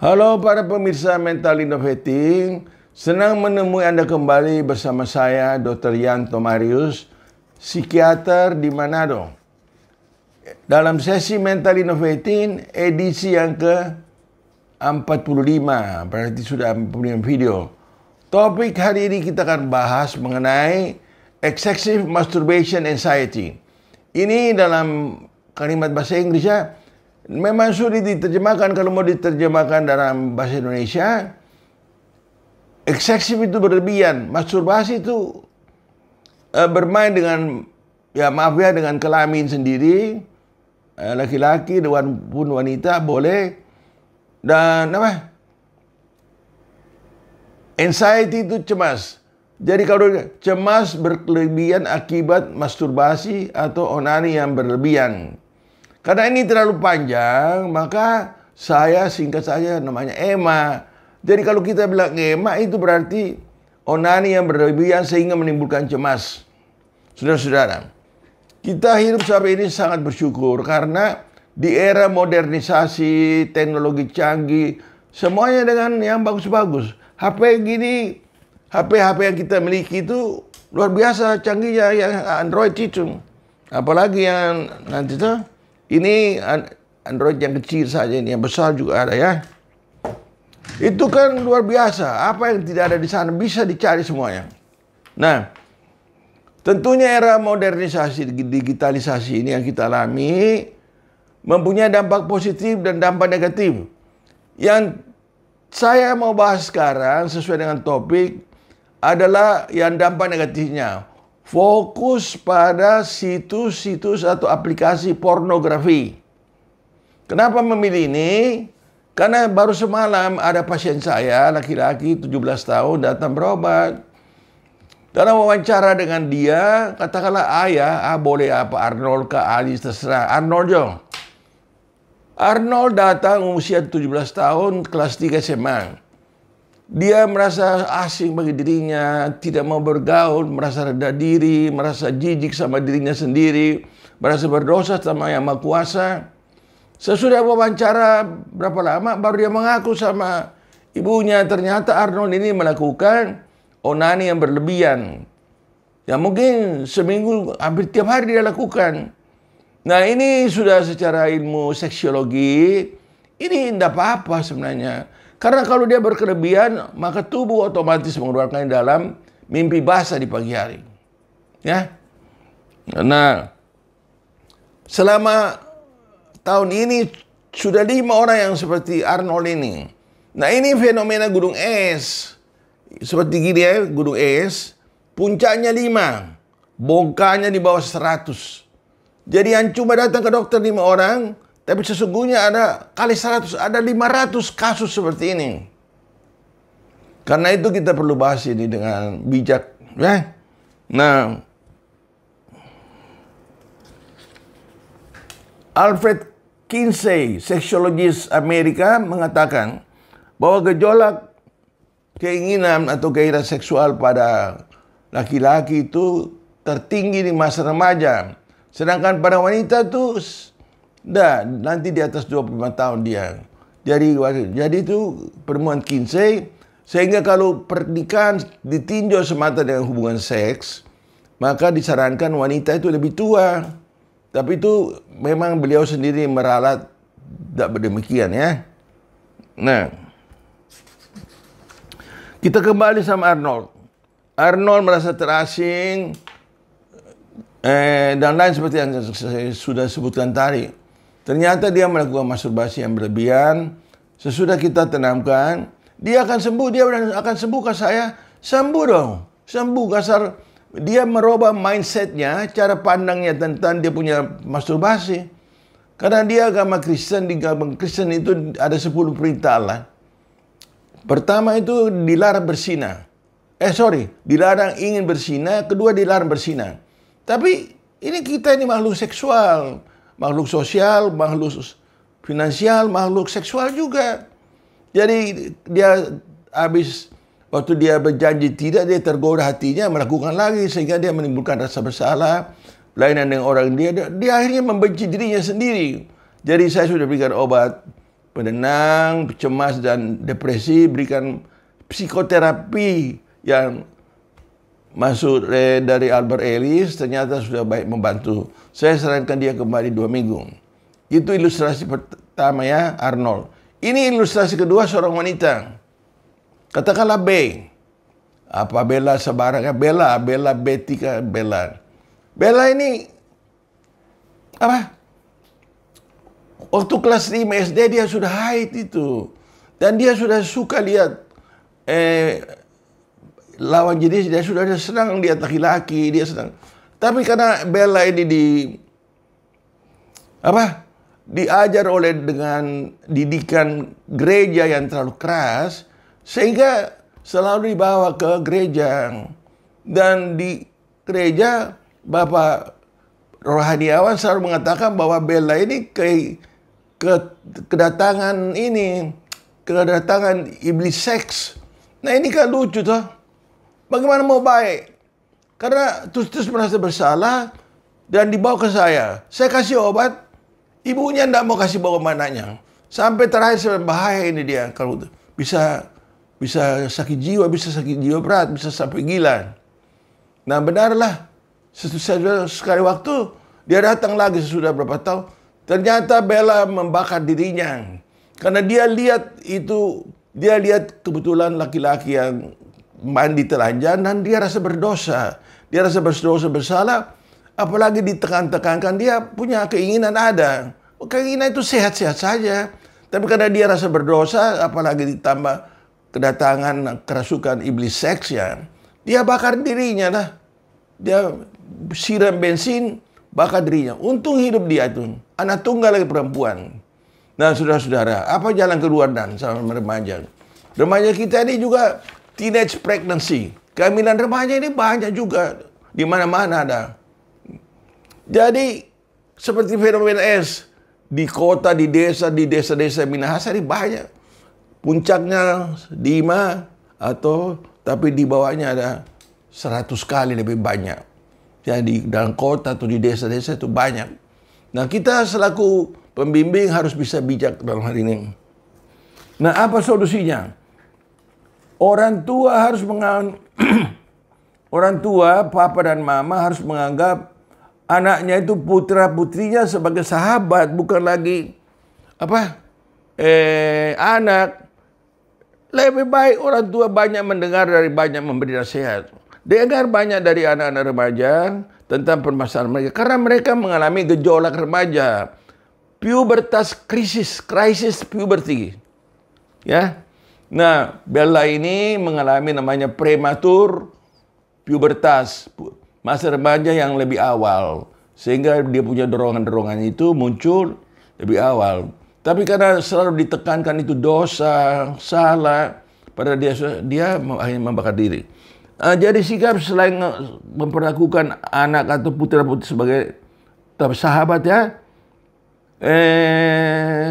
Halo para pemirsa Mental Innovating, senang menemui Anda kembali bersama saya Dr. Yanto Marius, psikiater di Manado. Dalam sesi Mental Innovating edisi yang ke-45, berarti sudah 45 video. Topik hari ini kita akan bahas mengenai excessive masturbation anxiety. Ini dalam kalimat bahasa Inggris ya, memang sulit diterjemahkan. Kalau mau diterjemahkan dalam bahasa Indonesia, eksesif itu berlebihan. Masturbasi itu bermain dengan, ya maaf ya, dengan kelamin sendiri. Laki-laki pun wanita boleh. Dan apa? Anxiety itu cemas. Jadi kalau cemas berlebihan akibat masturbasi atau onani yang berlebihan. Karena ini terlalu panjang, maka saya singkat saja namanya EMA. Jadi kalau kita bilang EMA itu berarti onani yang berlebihan sehingga menimbulkan cemas. Saudara-saudara, kita hidup sampai ini sangat bersyukur karena di era modernisasi, teknologi canggih, semuanya dengan yang bagus-bagus. HP gini, HP yang kita miliki itu luar biasa canggihnya, yang Android itu. Apalagi yang nanti tuh. Ini Android yang kecil saja, ini yang besar juga ada ya. Itu kan luar biasa. Apa yang tidak ada di sana bisa dicari semuanya. Nah, tentunya era modernisasi, digitalisasi ini yang kita alami mempunyai dampak positif dan dampak negatif. Yang saya mau bahas sekarang sesuai dengan topik adalah yang dampak negatifnya. Fokus pada situs-situs atau aplikasi pornografi. Kenapa memilih ini? Karena baru semalam ada pasien saya, laki-laki 17 tahun, datang berobat. Dalam wawancara dengan dia, katakanlah ayah, boleh apa, Arnold ke Alice, terserah. Arnold dong. Arnold datang usia 17 tahun, kelas 3 SMA. Dia merasa asing bagi dirinya, tidak mau bergaul, merasa rendah diri, merasa jijik sama dirinya sendiri, merasa berdosa sama Yang Maha Kuasa. Sesudah wawancara berapa lama, baru dia mengaku sama ibunya, ternyata Arnold ini melakukan onani yang berlebihan. Ya mungkin seminggu, hampir tiap hari dia lakukan. Nah ini sudah secara ilmu seksiologi, ini tidak apa-apa sebenarnya. Karena kalau dia berkelebihan, maka tubuh otomatis mengeluarkan dalam mimpi basah di pagi hari. Ya. Nah, selama tahun ini sudah 5 orang yang seperti Arnold ini. Nah, ini fenomena gunung es. Seperti gini ya, gunung es. Puncaknya 5. Bongkahnya di bawah 100. Jadi yang cuma datang ke dokter 5 orang, tapi sesungguhnya ada kali 100, ada 500 kasus seperti ini. Karena itu kita perlu bahas ini dengan bijak. Ya? Nah, Alfred Kinsey, seksologis Amerika, mengatakan bahwa gejolak keinginan atau gairah seksual pada laki-laki itu tertinggi di masa remaja. Sedangkan pada wanita itu nanti di atas 25 tahun dia. Jadi itu pertemuan Kinsey, sehingga kalau pernikahan ditinjau semata dengan hubungan seks, maka disarankan wanita itu lebih tua. Tapi itu memang beliau sendiri meralat tidak demikian ya. Nah, kita kembali sama Arnold. Arnold merasa terasing dan lain seperti yang saya sudah sebutkan tadi. Ternyata dia melakukan masturbasi yang berlebihan. Sesudah kita tenangkan, dia akan sembuh. Dia akan sembuh ke saya. Sembuh dong. Sembuh kasar. Dia merubah mindsetnya, cara pandangnya tentang dia punya masturbasi. Karena dia agama Kristen, di agama Kristen itu ada 10 perintah Allah. Pertama itu dilarang bersinah. Dilarang ingin bersinah. Kedua dilarang bersinah. Tapi ini kita ini makhluk seksual. Makhluk sosial, makhluk finansial, makhluk seksual juga. Jadi dia waktu dia berjanji tidak, dia tergoda hatinya melakukan lagi sehingga dia menimbulkan rasa bersalah, kelainan dengan orang dia akhirnya membenci dirinya sendiri. Jadi saya sudah berikan obat penenang, cemas dan depresi, berikan psikoterapi yang masuk dari Albert Ellis, ternyata sudah baik membantu. Saya sarankan dia kembali 2 minggu. Itu ilustrasi pertama ya, Arnold. Ini ilustrasi kedua, seorang wanita. Katakanlah B. Apa Bella sebarangnya? Bella Betika, Bella. Bella ini apa? Waktu kelas 5 SD dia sudah haid itu. Dan dia sudah suka lihat lawan jenis, dia sudah senang lihat laki-laki, dia senang. Tapi karena Bella ini diajar oleh dengan didikan gereja yang terlalu keras, sehingga selalu dibawa ke gereja. Dan di gereja Bapak rohaniawan selalu mengatakan bahwa Bella ini kedatangan iblis seks. Nah ini kan lucu toh. Bagaimana mau baik? Karena terus merasa bersalah dan dibawa ke saya. Saya kasih obat, ibunya tidak mau kasih bawa anaknya. Sampai terakhir sampai bahaya ini dia. Kalau bisa sakit jiwa, bisa sakit jiwa berat, bisa sampai gila. Nah benarlah, sekali waktu dia datang lagi sesudah berapa tahun. Ternyata Bella membakar dirinya. Karena dia lihat kebetulan laki-laki yang mandi telanjang dan dia rasa berdosa. Dia rasa berdosa bersalah. Apalagi ditekan-tekankan, dia punya keinginan ada. Keinginan itu sehat-sehat saja. Tapi karena dia rasa berdosa, apalagi ditambah kedatangan kerasukan iblis seks ya, dia bakar dirinya lah. Dia siram bensin, bakar dirinya. Untung hidup dia itu. Anak tunggal lagi perempuan. Nah saudara-saudara, apa jalan keluar dan sama remaja? Remaja kita ini juga teenage pregnancy. Kehamilan remaja ini banyak juga. Di mana-mana ada. Jadi seperti fenomena es. Di kota, di desa-desa Minahasa ini banyak. Puncaknya 5 tapi di bawahnya ada 100 kali lebih banyak. Jadi dalam kota atau di desa-desa itu banyak. Nah kita selaku pembimbing harus bisa bijak dalam hal ini. Nah apa solusinya? Orang tua, papa dan mama harus menganggap anaknya itu putra-putrinya sebagai sahabat, bukan lagi anak. Lebih baik orang tua banyak mendengar dari banyak memberi nasihat. Dengar banyak dari anak-anak remaja tentang permasalahan mereka. Karena mereka mengalami gejolak remaja. Pubertas krisis puberty. Ya. Nah, Bella ini mengalami namanya prematur pubertas. Masa remaja yang lebih awal. Sehingga dia punya dorongan-dorongan itu muncul lebih awal. Tapi karena selalu ditekankan itu dosa, salah, pada dia akhirnya membakar diri. Jadi sikap selain memperlakukan anak atau putra-putri sebagai sahabat ya,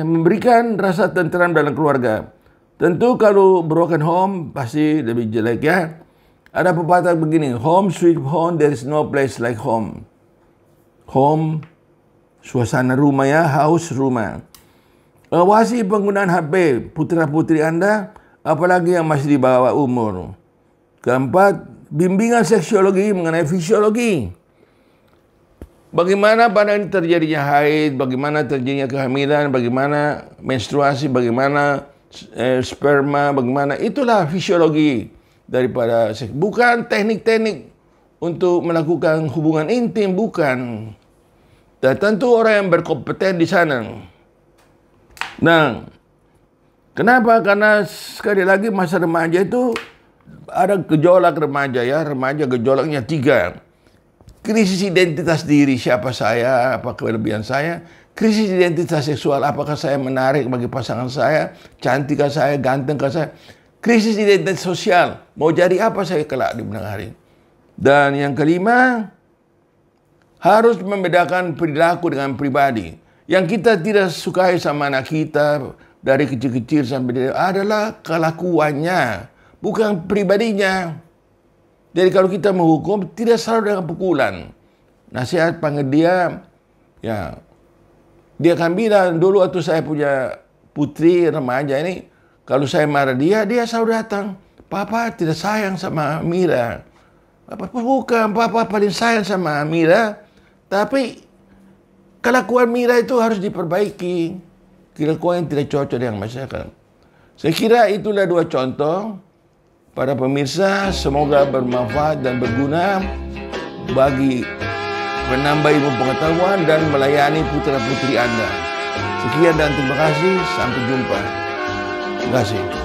memberikan rasa tenteram dalam keluarga. Tentu kalau broken home pasti lebih jelek ya. Ada pepatah begini, home sweet home, there is no place like home. Home, suasana rumah ya, house, rumah. Awasi penggunaan HP putra-putri Anda, apalagi yang masih di bawah umur. Keempat, bimbingan seksiologi mengenai fisiologi. Bagaimana pada terjadinya haid, bagaimana terjadinya kehamilan, bagaimana menstruasi, bagaimana sperma, bagaimana. Itulah fisiologi daripada seks. Bukan teknik-teknik untuk melakukan hubungan intim, bukan. Dan tentu orang yang berkompeten di sana. Nah, kenapa? Karena sekali lagi masa remaja itu ada gejolak remaja ya. Remaja gejolaknya 3. Krisis identitas diri, siapa saya, apa kelebihan saya. Krisis identitas seksual, apakah saya menarik bagi pasangan saya, cantikkah saya, gantengkah saya. Krisis identitas sosial, mau jadi apa saya kelak di benang hari. Dan yang kelima, harus membedakan perilaku dengan pribadi. Yang kita tidak sukai sama anak kita dari kecil-kecil sampai dia adalah kelakuannya, bukan pribadinya. Jadi kalau kita menghukum tidak selalu dengan pukulan. Nasihat panggil dia, ya dia akan bilang dulu waktu saya punya putri remaja ini, kalau saya marah dia selalu datang. Papa tidak sayang sama Mira. Bukan, Papa paling sayang sama Mira. Tapi kelakuan Mira itu harus diperbaiki. Kelakuan yang tidak cocok dengan masyarakat. Saya kira itulah 2 contoh. Para pemirsa, semoga bermanfaat dan berguna bagi menambah ilmu pengetahuan dan melayani putra-putri Anda. Sekian dan terima kasih. Sampai jumpa. Terima kasih.